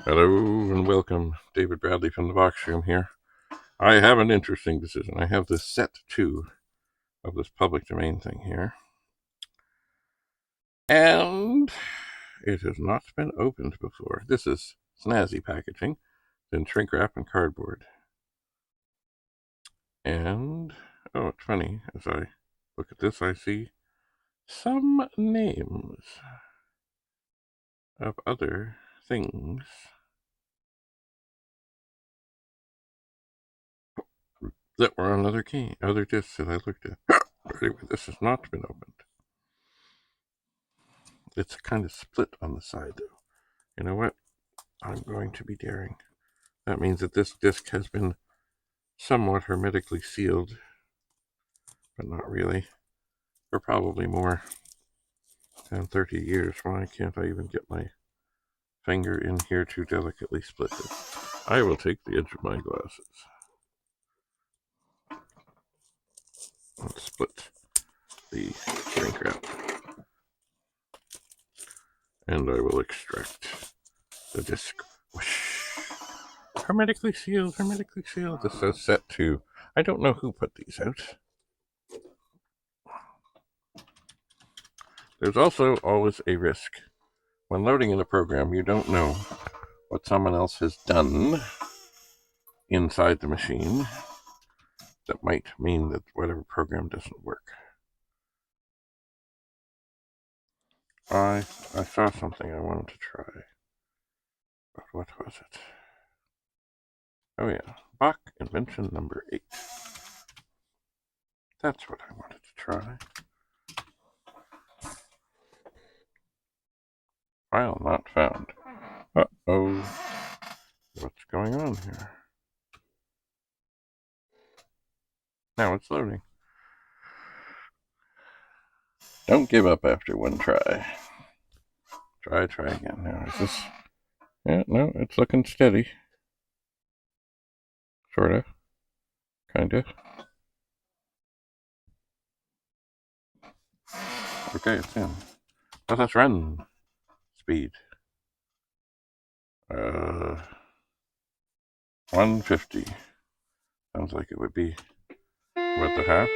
Hello and welcome. David Bradley from the BACH room here. I have an interesting decision. I have this set 2 of this public domain thing here, and it has not been opened before. This is snazzy packaging in shrink wrap and cardboard. And, oh, it's funny, as I look at this, I see some names of other things that were on other discs that I looked at. Anyway, this has not been opened. It's kind of split on the side, though. You know what? I'm going to be daring. That means that this disc has been somewhat hermetically sealed, but not really, for probably more than 30 years. Why can't I even get my finger in here to delicately split it? I will take the edge of my glasses and split the shrink wrap, and I will extract the disc. Whoosh. Hermetically sealed, hermetically sealed. This says set 2. I don't know who put these out. There's also always a risk. When loading in a program, you don't know what someone else has done inside the machine that might mean that whatever program doesn't work. I saw something I wanted to try, but what was it? Oh yeah, BACH invention number 8. That's what I wanted to try. File not found. Uh-oh. What's going on here? Now it's loading. Don't give up after one try. Try again. Now, is this... Yeah, no, it's looking steady. Sorta. Kinda. Okay, it's in. Let us run. Speed. 150. Sounds like it would be what the half.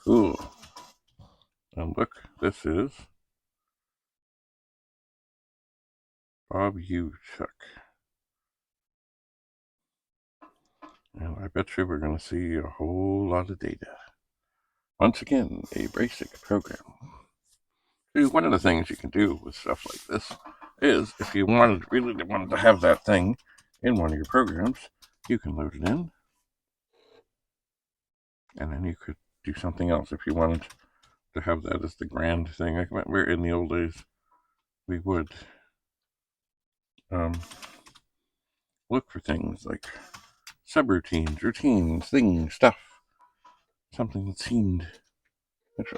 Cool. And look, this is Bob U. Chuck. And I bet you we're going to see a whole lot of data. Once again, a basic program. See, one of the things you can do with stuff like this is if you really wanted to have that thing in one of your programs, you can load it in, and then you could do something else if you wanted to have that as the grand thing. I remember in the old days we would look for things like subroutines, routines, things, stuff. Something that seemed...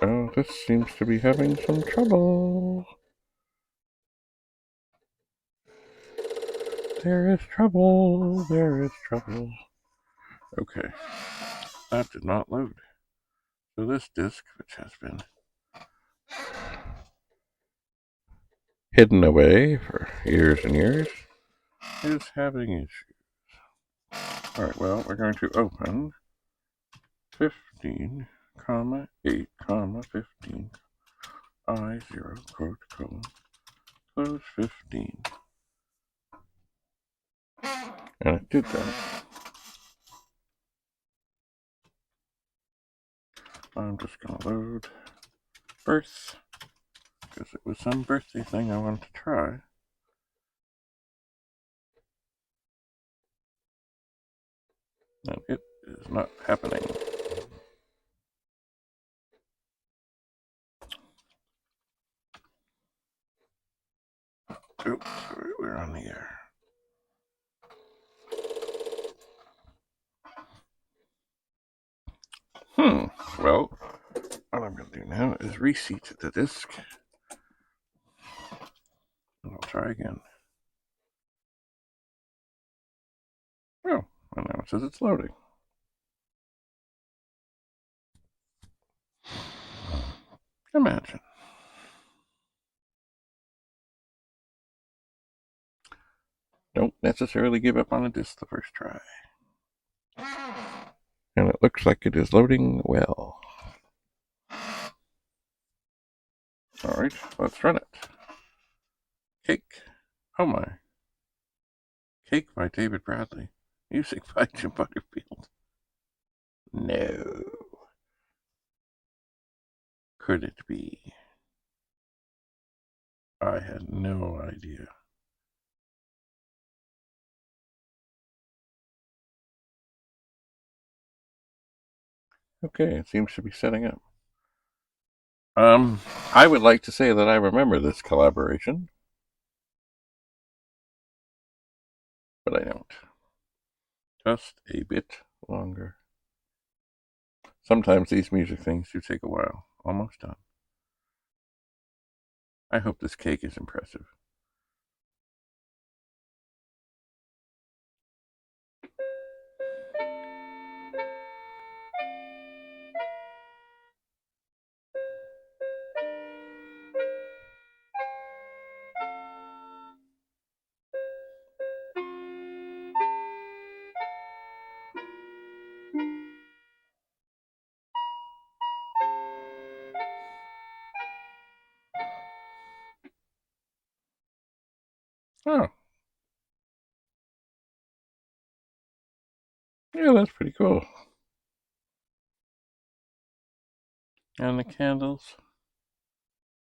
Oh, this seems to be having some trouble. There is trouble. There is trouble. Okay. That did not load. So this disc, which has been hidden away for years and years, is having issues. Alright, well, we're going to open 15, 8, 15, I0, quote, colon, close 15. And it did that. I'm just going to load birth, because it was some birthday thing I wanted to try. And it is not happening. Oops, sorry, we're on the air. Well, what I'm going to do now is reseat the disk. And I'll try again. Oh, and now it says it's loading. Imagine. Don't necessarily give up on a disk the first try. And it looks like it is loading well. Alright, let's run it. Cake. Oh my. Cake by David Bradley. Music by Jim Butterfield. No. Could it be? I had no idea. Okay, it seems to be setting up. I would like to say that I remember this collaboration, but I don't. Just a bit longer. Sometimes these music things do take a while. Almost done. I hope this cake is impressive. Oh. Yeah, that's pretty cool. And the candles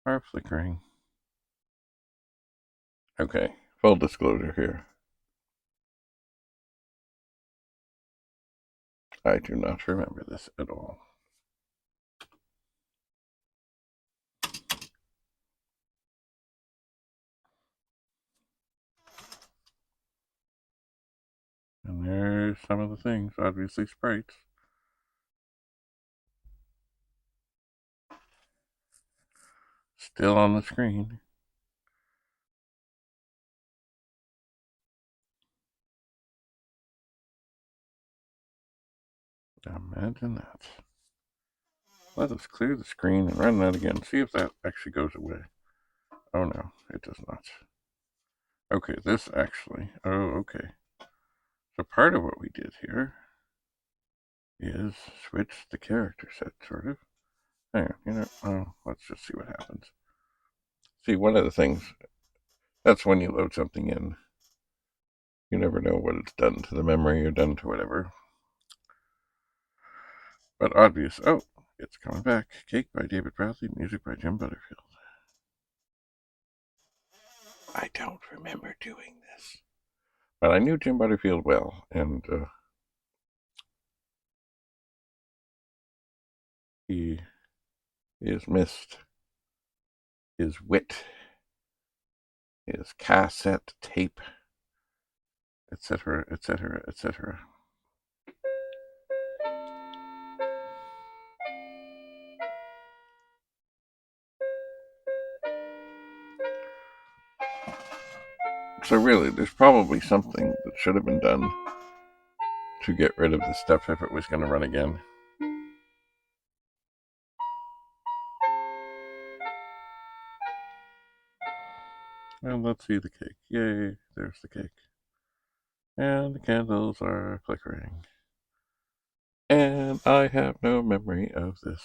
are flickering. Okay, full disclosure here. I do not remember this at all. And there's some of the things, obviously sprites. Still on the screen. Imagine that. Let us clear the screen and run that again. See if that actually goes away. Oh no, it does not. Okay, this actually. Oh, okay. So part of what we did here is switch the character set, sort of. Hang on, let's just see what happens. See, one of the things, that's when you load something in. You never know what it's done to the memory or done to whatever. But obvious. Oh, it's coming back. Cake by David Bradley, music by Jim Butterfield. I don't remember doing this. But I knew Jim Butterfield well, and he is missed. His wit, his cassette tape, etc., etc., etc. So really, there's probably something that should have been done to get rid of the stuff if it was going to run again. And let's see the cake. Yay, there's the cake. And the candles are flickering. And I have no memory of this.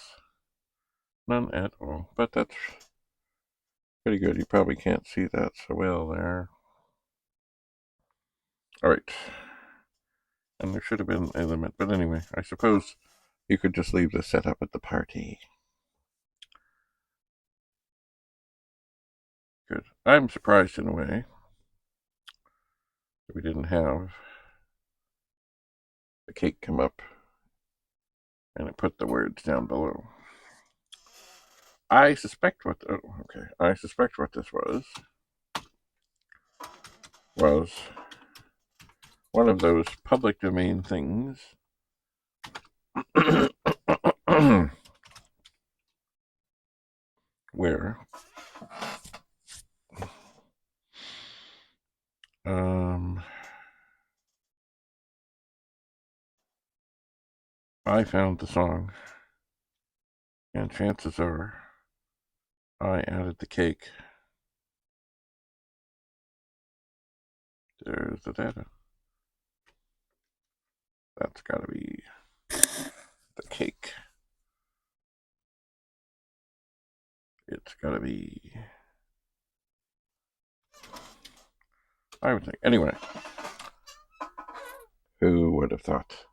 None at all. But that's pretty good. You probably can't see that so well there. Alright. And there should have been a limit. But anyway, I suppose you could just leave this set up at the party. Good. I'm surprised in a way that we didn't have the cake come up and it put the words down below. I suspect what I suspect what this was one of those public domain things where I found the song, and chances are I added the cake. There's the data. That's gotta be the cake. It's gotta be, I would think. Anyway, who would have thought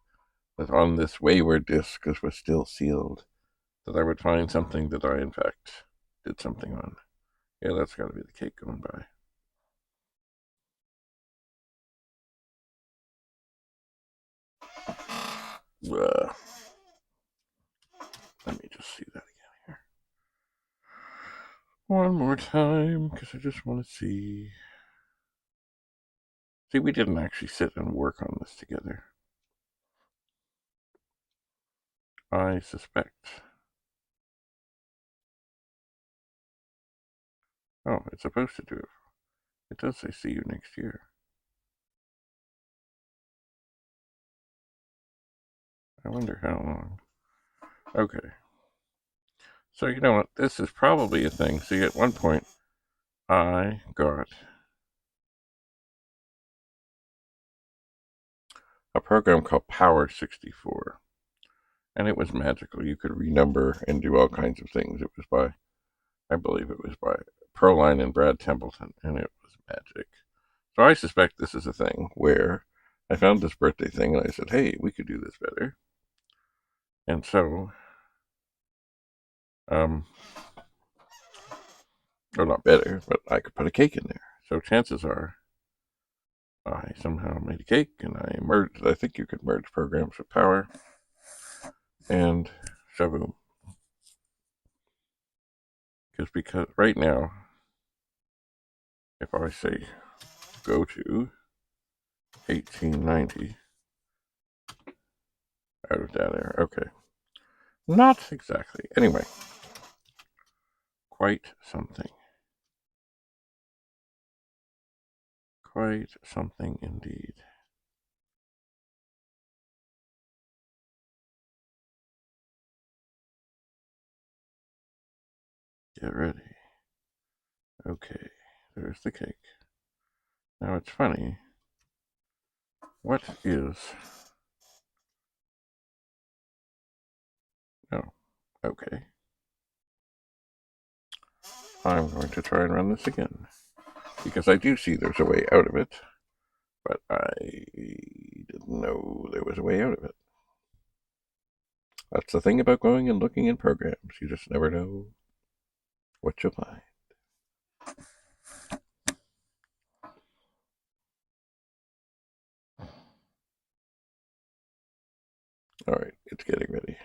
that on this wayward disk, which was still sealed, that I would find something that I, in fact, did something on. Yeah, that's gotta be the cake going by. Let me just see that again here. One more time, because I just want to see. See, we didn't actually sit and work on this together. I suspect. Oh, it's supposed to do it. It does say see you next year. I wonder how long. Okay. So, you know what? This is probably a thing. See, at one point, I got a program called Power 64. And it was magical. You could renumber and do all kinds of things. It was by, I believe it was by Proline and Brad Templeton, and it was magic. So I suspect this is a thing where I found this birthday thing and I said, hey, we could do this better. And so, or not better, but I could put a cake in there. So chances are I somehow made a cake and I merged, I think you could merge programs with Power, and shaboom. Because right now, if I say go to 1890 out of that error, okay. Not exactly. Anyway, quite something. Quite something indeed. Get ready. Okay, there's the cake. Now it's funny. What is... Oh, okay. I'm going to try and run this again. Because I do see there's a way out of it. But I didn't know there was a way out of it. That's the thing about going and looking in programs. You just never know what you'll find. Alright, it's getting ready.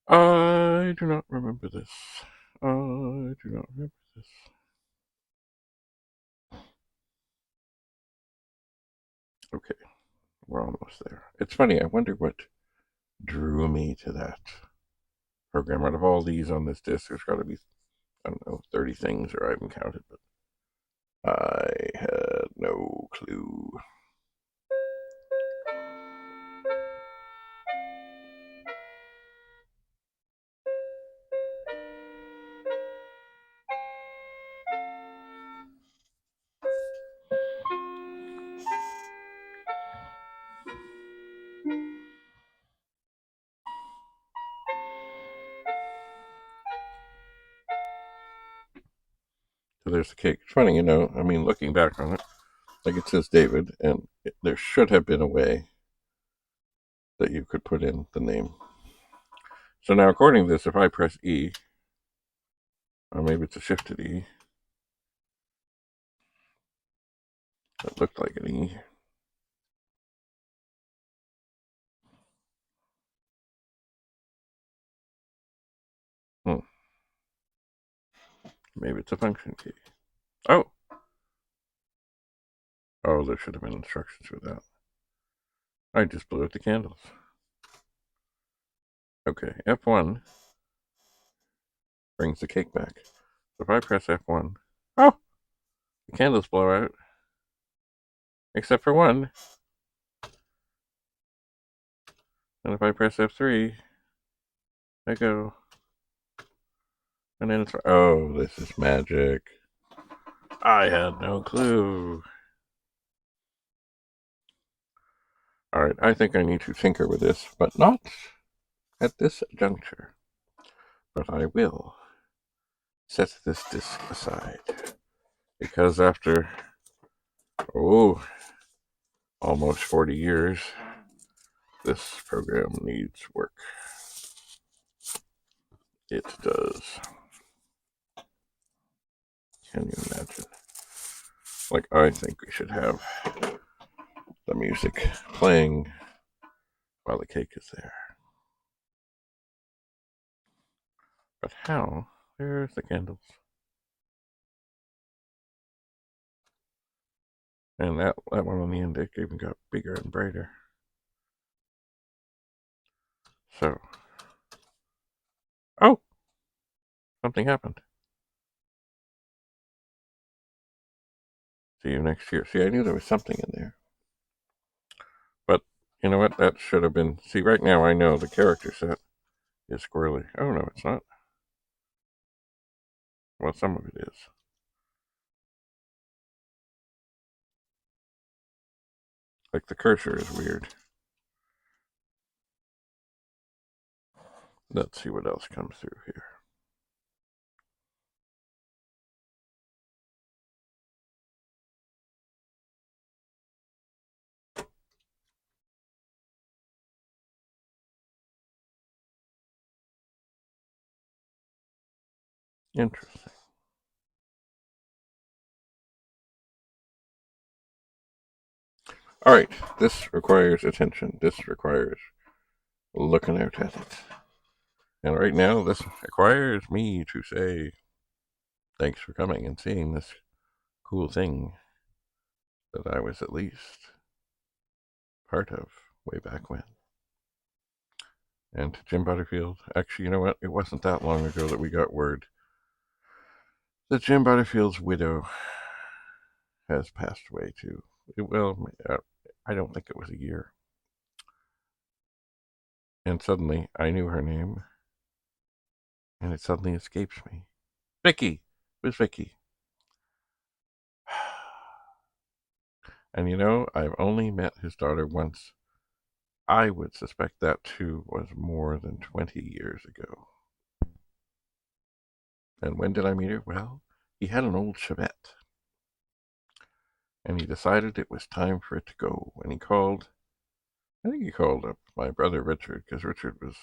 I do not remember this. I do not remember this. Okay, we're almost there. It's funny, I wonder what drew me to that program. Out of all these on this disk, there's got to be, I don't know, 30 things, or I haven't counted, but I had no clue. there's the cake. It's funny, I mean, looking back on it, like it says David, and there should have been a way that you could put in the name. So now, according to this, if I press E, or maybe it's a shifted E, it looked like an E. Maybe it's a function key. Oh! Oh, there should have been instructions for that. I just blew out the candles. Okay, F1 brings the cake back. So if I press F1, oh! The candles blow out. Except for one. And if I press F3, I go. And then it's, oh, this is magic. I had no clue. Alright, I think I need to tinker with this, but not at this juncture. But I will set this disk aside. Because after, almost 40 years, this program needs work. It does. Can you imagine? Like, I think we should have the music playing while the cake is there. But how? There's the candles. And that one on the end, it even got bigger and brighter. So, oh! Something happened. See you next year. See, I knew there was something in there. But, you know what? That should have been... See, right now I know the character set is squirrely. Oh, no, it's not. Well, some of it is. Like, the cursor is weird. Let's see what else comes through here. Interesting. Alright, this requires attention. This requires looking out at it. And right now, this requires me to say thanks for coming and seeing this cool thing that I was at least part of way back when. And to Jim Butterfield, actually, you know what? It wasn't that long ago that we got word that Jim Butterfield's widow has passed away too. Well, I don't think it was a year. And suddenly, I knew her name, and it suddenly escapes me. Vicky! It was Vicky. And I've only met his daughter once. I would suspect that too was more than 20 years ago. And when did I meet her? Well, he had an old Chevette. And he decided it was time for it to go. And I think he called up my brother Richard, because Richard was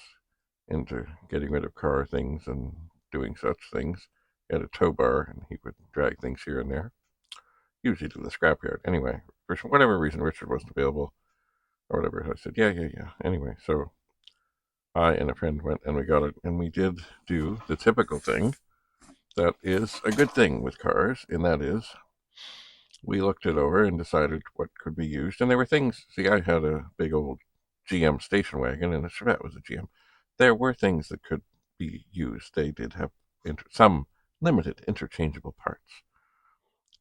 into getting rid of car things and doing such things. He had a tow bar, and he would drag things here and there, usually to the scrapyard. Anyway, for whatever reason, Richard wasn't available, or whatever. I said, yeah. Anyway, so I and a friend went, and we got it, and we did do the typical thing that is a good thing with cars, and that is we looked it over and decided what could be used. And there were things, see, I had a big old GM station wagon, and the Chevette was a GM. There were things that could be used. They did have some limited interchangeable parts.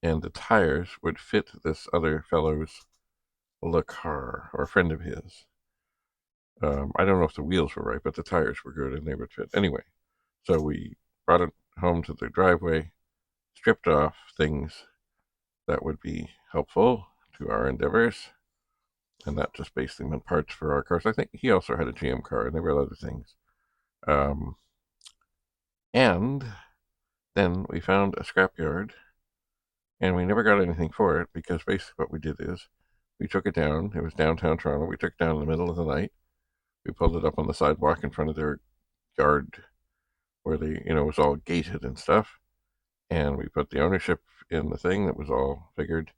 And the tires would fit this other fellow's Le Car, or a friend of his. I don't know if the wheels were right, but the tires were good and they would fit. Anyway, so we brought it home to the driveway, stripped off things that would be helpful to our endeavors, and that just basically meant parts for our cars. I think he also had a GM car, and there were other things. And then we found a scrapyard And we never got anything for it because basically what we did is we took it down. It was downtown Toronto. We took it down in the middle of the night. We pulled it up on the sidewalk in front of their yard where they, it was all gated and stuff. And we put the ownership in the thing that was all figured.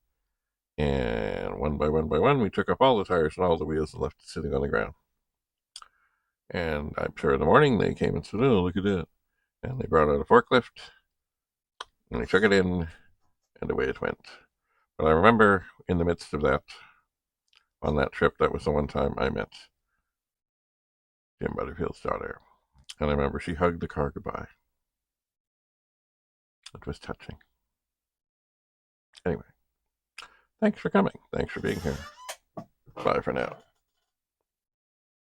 And one by one, we took up all the tires and all the wheels and left it sitting on the ground. And I'm sure in the morning they came and said, "Oh, look at that." And they brought out a forklift and they took it in and away it went. But I remember in the midst of that, on that trip, that was the one time I met Jim Butterfield's daughter. And I remember she hugged the car goodbye. It was touching. Anyway, thanks for coming. Thanks for being here. Bye for now.